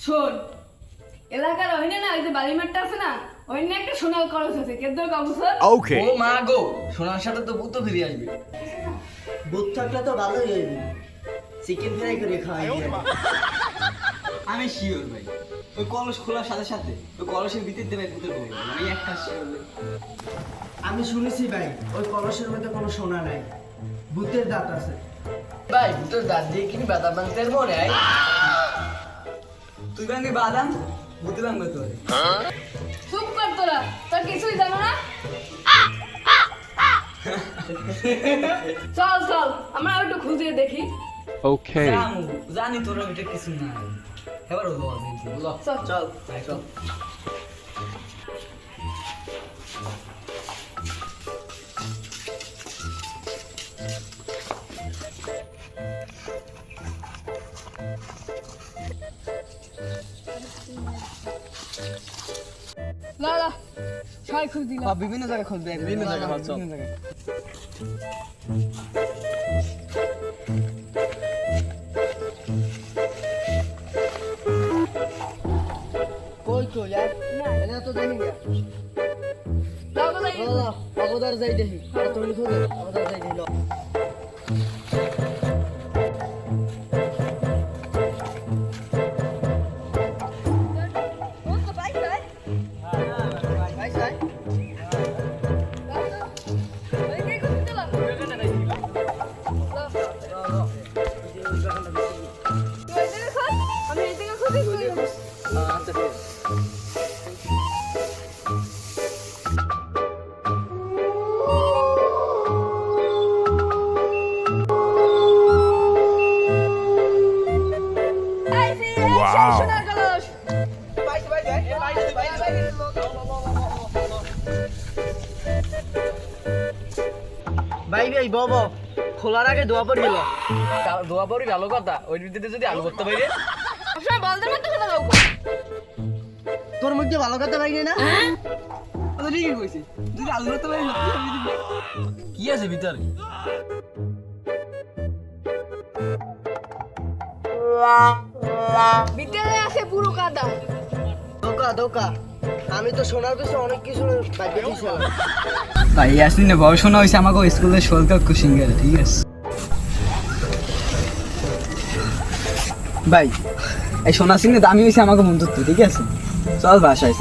শোন, এলাকার ওইনে না ওই যে বালি মাঠটা আছে না, ওইনে একটা সোনার কলস আছে, কেদ্দর কবুতর। ওকে ও মা গো, সোনার সাথে তো ভূত ফিরে আসবে। ভূত থাকলে তো ভালোই হইবে, চিকেন ফ্রাই করে খাওয়াই দিয়ে। আমি শিওর ভাই, ওই কলস খোলার সাথে সাথে ওই কলসের ভিতর দেবে ভূতের বউ, আমি একটা শিওর। আমি শুনেছি ভাই, ওই কলসের মধ্যে কোনো সোনা নাই, ভূতের দাঁত আছে। ভাই ভূতের দাঁত দিয়ে কিনি বাদাম ভাঙতে মনে হয়। তুই ভাঙবি বাদাম, ভূতে ভাঙবে তোর। চুপ কর তোরা, তোর কিছুই জানো না। চল চল, আমরা একটু খুঁজে দেখি। ওকে জানি তোর এটা কিছু না, এবার হলো চল চল চল। লা লা, সবাই খুঁজ দিলাম। বিভিন্ন জায়গায় খুঁজবে, বিভিন্ন জায়গায় চল। কই কই আর এটা তো জানি না। যাও তো যাই। অবদার যাই দেখি, আর তুমি খোঁজো, অবদার যাই দেখি। ওইদিকে খুঁজে দিলাম। তুই ওইদিকে খোঁজ, আমি এইদিকে খুঁজি, তুই Wow. সোনার কলস। ভাই ভাই বাবা, খোলার আগে দোয়া পড়ে গেল। দোয়া পড়ি ভালো কথা, ওই ভিতরে যদি আলু করতে পারি। সবসময় বলদের মতো কথা দাও। তোর মুখে ভালো কথা ভাই না? তো ঠিকই কইছি, যদি আলু করতে পারি। কি আছে ভিতরে? বিদ্যালয়ে আছে পুরো কাদা। ধোকা ধোকা, আমি তো শোনার কিছু অনেক কিছু বাকি দিয়েছিলাম। ভাই ইয়াসিনে পড়াশোনা হয়েছে আমাকে স্কুলের সরকার কুশিঙ্গার, ঠিক আছে ভাই। এই সোনা সিং দামি হয়েছে আমাকে বন্ধুত্ব, ঠিক আছে চল বাসায়।